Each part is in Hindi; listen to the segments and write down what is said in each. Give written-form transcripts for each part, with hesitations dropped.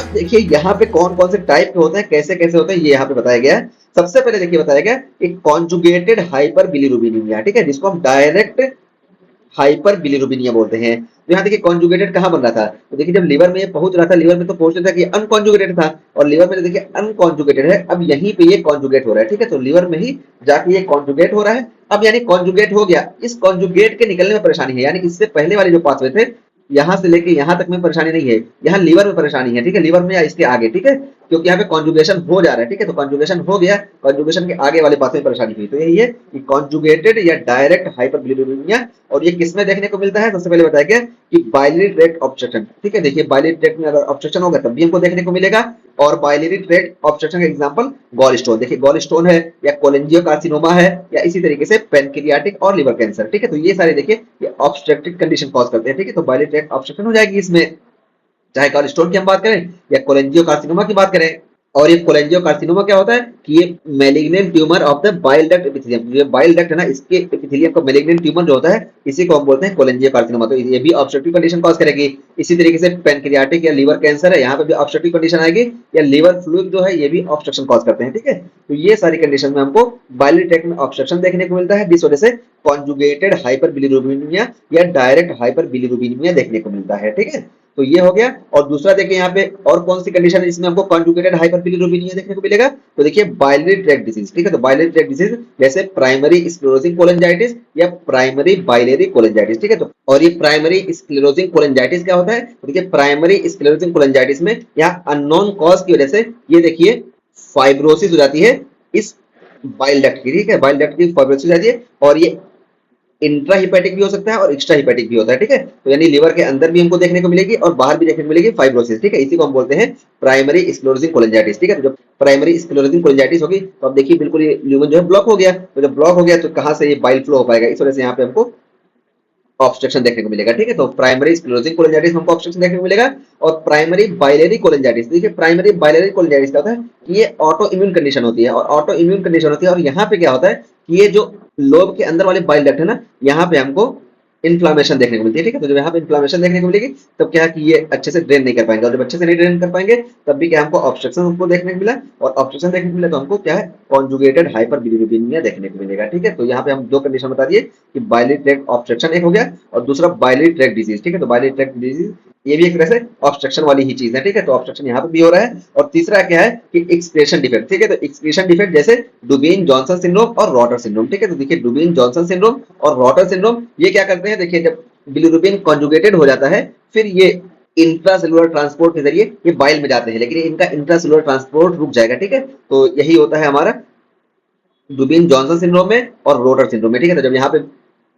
अब देखिए यहाँ पे कौन कौन से टाइप के होते हैं, कैसे कैसे होते हैं, ये यहाँ पे बताया गया है। सबसे पहले देखिए बताया गया एक कॉन्जुगेटेड हाइपर बिलिरुबिनिमिया, ठीक है, जिसको हम डायरेक्ट हाइपर बिलिरुबिनिया बोलते हैं। तो यहाँ देखिए कॉन्जुगेटेड कहाँ बन रहा था, तो देखिए जब लिवर में ये पहुंच रहा था, लिवर में तो पहुंच रहा था कि अनकॉन्जुगेटेड था, और लिवर में देखिए अनकॉन्जुगेटेड है, अब यहीं पे ये कॉन्जुगेट हो रहा है, ठीक है, तो लिवर में ही जाके ये कॉन्जुगेट हो रहा है। अब यानी कॉन्जुगेट हो गया, इस कॉन्जुगेट के निकलने में परेशानी है, यानी इससे पहले वाले जो पाथवे थे यहाँ से लेके यहाँ तक में परेशानी नहीं है, यहाँ लीवर में परेशानी है, ठीक है, लीवर में या इसके आगे, ठीक है, क्योंकि यहाँ पे कॉन्जुगेशन हो जा रहा है, ठीक है, तो कॉन्जुगेशन हो गया, कॉन्जुगेशन के आगे वाले पाथवे में परेशानी हुई, तो यही है कि कॉन्जुगेटेड या डायरेक्ट हाइपरबिलिरुबिनिया। और ये किसमें देखने को मिलता है, सबसे पहले बताया गया कि बाइलियरी ट्रैक्ट ऑब्स्ट्रक्शन, ठीक है, देखिए बाइलियरी ट्रैक्ट में अगर ऑब्स्ट्रक्शन होगा तब भी हमको देखने को मिलेगा। और बाइलियरी ट्रैक्ट ऑब्स्ट्रक्शन का एग्जांपल गॉल स्टोन, देखिए गॉल स्टोन है या कोलेंजियोकार्सिनोमा है या इसी तरीके से पैनक्रियाटिक और लिवर कैंसर, ठीक है, तो ये सारे देखिए ये ऑब्स्ट्रक्टिव कंडीशन कॉज करते हैं, ठीक है, तो बाइलियरी ट्रैक्ट ऑब्स्ट्रक्शन हो जाएगी इसमें, चाहे गॉल स्टोन की हम बात करें या कोलेंजियोकार्सिनोमा की बात करें। और ये कोलेंजियोकार्सिनोमा क्या होता है कि ये malignant tumour of the bile duct epithelium, ये बाइल डक्ट है ना, इसके एपिथेलियम का मैलिग्नेंट ट्यूमर जो होता है इसी को हम बोलते हैं कोलेंजियोकार्सिनोमा, तो ये भी ऑब्स्ट्रक्टिव कंडीशन कॉज करेगी। इसी तरीके से पैनक्रियाटिक या लीवर कैंसर है, यहाँ पे भी ऑब्स्ट्रक्टिव कंडीशन आएगी, या लीवर फ्लूइड जो है ये भी ऑब्स्ट्रक्शन कॉज करते हैं, ठीक है, तो ये सारी कंडीशन में हमको बाइलियरी ट्रैक्ट में ऑब्स्ट्रक्शन देखने को मिलता है, जिस वजह से कॉन्जुगेटेड हाइपरबिलिरुबिनिमिया या डायरेक्ट हाइपरबिलिरुबिनिमिया देखने को मिलता है, ठीक है, तो ये हो गया। और दूसरा देखिए यहाँ पे और कौन सी कंडीशन है जिसमें हमको कॉन्जुगेटेड हाइपरबिलिरुबिनिया देखने को मिलेगा, तो देखिए बाइलियरी ट्रैक्ट डिजीज, ठीक है, तो बाइलियरी ट्रैक्ट डिजीज जैसे प्राइमरी स्क्लेरोसिंग कोलेंजाइटिस या प्राइमरी बाइलियरी कोलेंजाइटिस, ठीक है, तो और ये प्राइमरी स्क्लेरोसिंग कोलेंजाइटिस क्या होता है, तो देखिए प्राइमरी स्क्लेरोसिंग कोलेंजाइटिस में यहाँ अननोन कॉज की वजह से ये देखिए फाइब्रोसिस हो जाती है इस बाइल डक्ट की, ठीक है, बाइल डक्ट की फाइब्रोसिस हो जाती है, और ये इंट्रा हिपैटिक भी हो सकता है और एक्स्ट्रा हिपैटिक भी होता है, ठीक है, तो यानी लिवर के अंदर भी हमको देखने को मिलेगी और बाहर भी देखने को मिलेगी फाइब्रोसिस, ठीक है, इसी को हम बोलते हैं प्राइमरी स्क्लेरोसिंग कोलेंजाइटिस, ठीक है, तो जब प्राइमरी स्क्लेरोसिंग कोलेंजाइटिस होगी तो अब देखिए बिल्कुल ये ल्यूमेन जो है ब्लॉक हो गया, तो जब ब्लॉक हो गया तो कहां से ये बाइल फ्लो हो पाएगा, इस वजह से यहाँ पे हमको ऑब्स्ट्रक्शन देखने को मिलेगा, ठीक है, तो प्राइमरी स्क्लेरोसिंग कोलेंजाइटिस में हमको ऑब्स्ट्रक्शन देखने को मिलेगा। और प्राइमरी बाइलियरी कोलेंजाइटिस, देखिए प्राइमरी बाइलियरी कोलेंजाइटिस क्या होता है कि ये ऑटो इम्यून कंडीशन होती है, और ऑटो इम्यून कंडीशन होती है, और यहाँ पे क्या होता है कि ये जो लोब के अंदर वाले बाइल डक्ट है ना, यहाँ पे हमको इन्फ्लामेशन देखने को मिलती है, ठीक है, तो जब यहाँ पे इन्फ्लामेशन देखने को मिलेगी तब क्या है कि ये अच्छे से ड्रेन नहीं कर पाएंगे, और जब अच्छे से नहीं ड्रेन कर पाएंगे तब भी क्या हमको ऑब्स्ट्रक्शन हमको देखने को मिला, और ऑब्स्ट्रक्शन देखने को मिला तो हमको क्या है कॉन्जुगेटेड हाइपरबिलिरुबिनिया देखने को मिलेगा, ठीक है, तो यहाँ पे हम दो कंडीशन बता दिए कि बाइलियरी ट्रैक्ट ऑब्स्ट्रक्शन एक हो गया और दूसरा बाइलियरी ट्रैक्ट डिजीज, ठीक है, तो बाइलियरी ट्रैक्ट डिजीज ये भी एक तरह से ऑब्स्ट्रक्शन वाली ही चीज है, ठीक है, तो ऑब्स्ट्रक्शन यहाँ पे भी हो रहा है। और तीसरा क्या है कि एक्सक्रीशन डिफेक्ट, ठीक है, तो एक्सक्रीशन डिफेक्ट जैसे डुबीन जॉनसन सिंड्रोम और रॉटर सिंड्रोम, ठीक है, तो देखिए डुबीन जॉनसन सिंड्रोम और रॉटर सिंड्रोम ये क्या करते हैं, देखिए जब बिलिरुबिन कॉन्जुगेटेड हो जाता है फिर ये इंट्रासेलुलर ट्रांसपोर्ट के जरिए ये बाइल में जाते हैं, लेकिन इनका इंट्रासेलुलर ट्रांसपोर्ट रुक जाएगा, ठीक है, तो यही होता है हमारा डुबीन जॉनसन सिंड्रोम में और रोटर सिंड्रोम में, ठीक है, तो जब यहाँ पे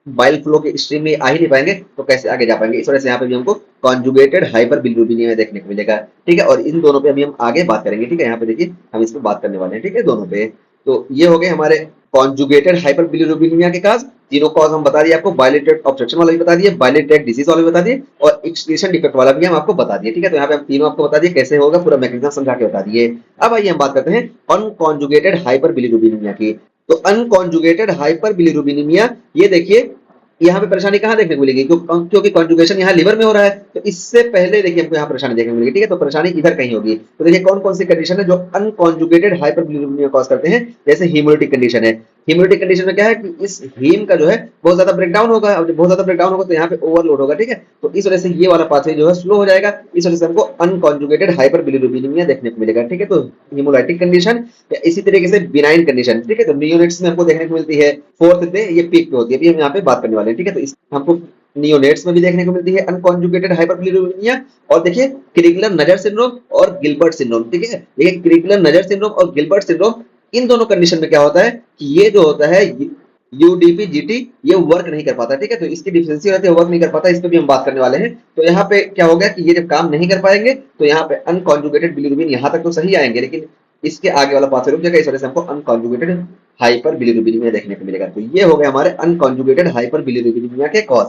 बाइल फ्लो के स्ट्रीम में आ ही नहीं पाएंगे तो कैसे आगे जा पाएंगे, इस वजह से यहाँ पे भी हमको कॉन्जुगेटेड हाइपरबिलिरुबिनिया देखने को मिलेगा, ठीक है, और इन दोनों पे अभी हम आगे बात करेंगे, ठीक है, यहाँ पे देखिए हम इस पे बात करने वाले हैं, ठीक है, दोनों पे। तो ये हो गए हमारे कॉन्जुगेटेड हाइपरबिलिरुबिनिया के काज, तीनों कॉज हम बता दिए आपको, बाइलियरी ट्रैक्ट ऑब्स्ट्रक्शन वाला भी बता दिए, बाइलियरी ट्रैक्ट डिजीज वाला भी बता दिए, और एक्सक्रीशन डिफेक्ट वाला भी हम आपको बता दिए, ठीक है, तो यहाँ पे हम तीनों आपको बता दिए कैसे होगा, पूरा मैकेनिज्म समझा के बता दिए। अब आइए हम बात करते हैं अनकॉन्जुगेटेड हाइपरबिलिरुबिनिया की। तो अनकॉन्जुगेटेड हाइपरबिलिरुबिनिया ये देखिए यहाँ पे परेशानी कहाँ देखने को मिलेगी, क्योंकि कॉन्जुगेशन यहाँ लिवर में हो रहा है, तो इससे पहले देखिए हमको यहाँ परेशानी देखने को मिलेगी, ठीक है, तो परेशानी इधर कहीं होगी। तो देखिए कौन कौन सी कंडीशन है जो अनकॉन्जुगेटेड हाइपरबिलिरुबिनिया कॉज करते हैं, जैसे हीमोलिटिक कंडीशन है, हीमोलिटिक कंडीशन में क्या है कि इस हीम का जो है बहुत ज्यादा ब्रेकडाउन होगा, और जब बहुत ज्यादा ब्रेकडाउन होगा तो यहाँ पे ओवरलोड होगा, ठीक है, तो इस वजह से ये वाला पाथवे जो है स्लो हो जाएगा, इस वजह से हमको अनकॉन्जुगेटेड हाइपरबिलिरुबिनिया देखने को मिलेगा, ठीक है, तो हीमोलाइटिक कंडीशन या इसी तरीके से बिनाइन कंडीशन, ठीक है, तो नियोनेट्स में हमको देखने को मिलती है, फोर्थ डे ये पीक पे होती है, अभी हम यहाँ पे बात करने वाले हैं, ठीक है, तो हमको नियोनेट्स में भी देखने को मिलती है अनकॉन्जुगेटेड हाइपरबिलिरुबिनिया। और देखिए क्रिगलर नजर सिंड्रोम और गिलबर्ट सिंड्रोम, ठीक है, ये क्रिगलर नजर सिंड्रोम और गिलबर्ट सिंड्रोम इन दोनों कंडीशन में क्या होता है कि ये जो होता है यूडीपी जीटी ये वर्क नहीं कर पाता, ठीक है, तो इसकी डिफिशियंसी रहती है, वर्क नहीं कर पाता, इस पे भी हम बात करने वाले हैं। तो यहाँ पे क्या हो गया कि ये जब काम नहीं कर पाएंगे तो यहाँ पे अनकॉन्जुगेटेड बिलिरुबिन यहाँ तक तो सही आएंगे, लेकिन इसके आगे वाला पाथवे रुक जाएगा, इस वजह से हमको अनकॉन्जुगेटेड हाइपर बिलिरुबिनिया देखने को मिलेगा। तो ये हो गए हमारे अनकॉन्जुगेटेड हाइपर बिलिरुबिनिया के कॉज।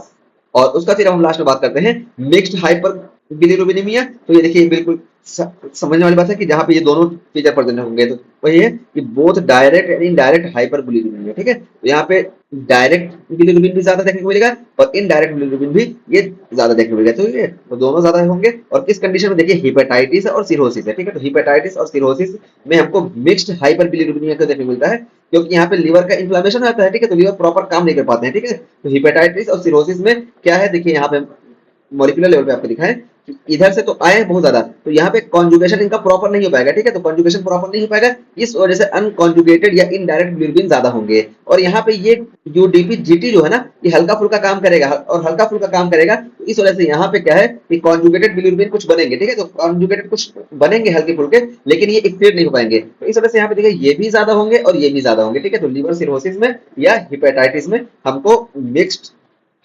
और उसका फिर हम लास्ट में बात करते हैं मिक्स्ड हाइपर बिलिरुबिनिमिया। तो ये देखिए बिल्कुल समझने वाली बात है कि जहाँ पे ये दोनों फीचर प्रेजेंट होंगे तो वही है कि both direct and indirect hyper bilirubin है, ठीक है। तो यहाँ पे डायरेक्ट बिलीरुबिन भी ज्यादा देखने को मिलेगा और इनडायरेक्ट बिलीरुबिन भी ये ज्यादा देखने को मिलेगा, तो ये तो दोनों ज्यादा होंगे। और किस कंडीशन में देखिए, हिपेटाइटिस और सिरोसिस है, ठीक है। तो हिपेटाइटिस और सिरोसिस में हमको मिक्स्ड हाइपर बिलीरुबिनिया को देखने को मिलता है, क्योंकि यहाँ पे लीवर का इन्फ्लेमेशन होता है, ठीक है। तो लीवर प्रॉपर काम नहीं कर पाते हैं, ठीक है। तो हिपेटाइटिस और सिरोसिस में क्या है, देखिए यहाँ पे मॉलिक्यूलर लेवल पे आपको दिखाएं कि इधर से तो आए हैं बहुत ज्यादा, तो यहाँ पे कॉन्जुगेशन इनका प्रॉपर नहीं हो पाएगा, ठीक है। तो कॉन्जुगेशन प्रॉपर नहीं हो पाएगा, इस वजह से अनकॉन्जुगेटेड या इनडायरेक्ट बिलिरुबिन ज्यादा होंगे। और यहाँ पे ये यूडीपी जीटी जो है ना, ये हल्का फुल्का काम करेगा, और हल्का फुल्का काम करेगा, तो इस वजह से यहाँ पे क्या है कि कॉन्जुगेटेड बिलिरुबिन कुछ बनेंगे, ठीक है। तो कॉन्जुगेटेड कुछ बनेंगे हल्के फुल्के, लेकिन ये एक्सक्रीट नहीं हो पाएंगे, तो इस वजह से यहाँ पे देखिए ये भी ज्यादा होंगे और ये भी ज्यादा होंगे, ठीक है। तो लिवर सिरोसिस में या हिपेटाइटिस में हमको मिक्स्ड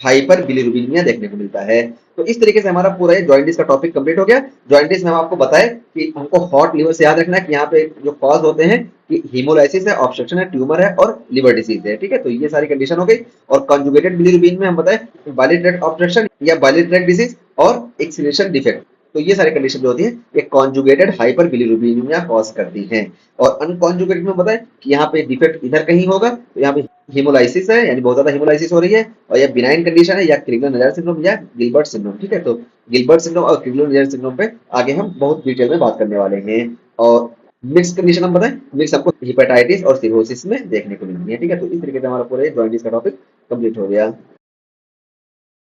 हाइपर बिलिरुबिनिया देखने को मिलता है। तो इस तरीके से हमारा पूरा ये जॉइंटिस का टॉपिक कंप्लीट हो गया। जॉइंटिस में हम आपको बताएं कि हमको हॉट लिवर से याद रखना है कि यहाँ पे जो कॉज होते हैं कि हीमोलाइसिस है, ऑब्स्ट्रक्शन है, ट्यूमर है और लिवर डिसीज है, ठीक है। तो ये सारी कंडीशन हो गई। और कॉन्जुगेटेड बिलिरुबिन में हम बताएं बाइलियरी ट्रैक्ट ऑब्स्ट्रक्शन या बाइलियरी ट्रैक्ट डिसीज और एक्सीलेशन डिफेक्ट, तो ये सारी कंडीशन जो होती है ये कॉन्जुगेटेड हाइपर बिलिरुबिनिया कॉज करती हैं। और अनकॉन्जुगेटेड में बताएं कि यहाँ पे डिफेक्ट इधर कहीं होगा, तो यहाँ पे हीमोलाइसिस है, यानी बहुत ज्यादा हीमोलाइसिस हो रही है, और यह बिनाइन कंडीशन है या क्रिगनर-नजारा सिंड्रोम या गिलबर्ट सिंड्रोम, ठीक है। तो गिलबर्ट सिंड्रोम और क्रिगनर-नजारा सिंड्रोम पे आगे हम बहुत डिटेल में बात करने वाले हैं। और मिक्स कंडीशन हम बताएं, मिक्स आपको हेपेटाइटिस और सिरोसिस में देखने को मिलती है, ठीक है। तो इस तरीके से हमारा पूरे जॉइंटिस का टॉपिक कंप्लीट हो गया।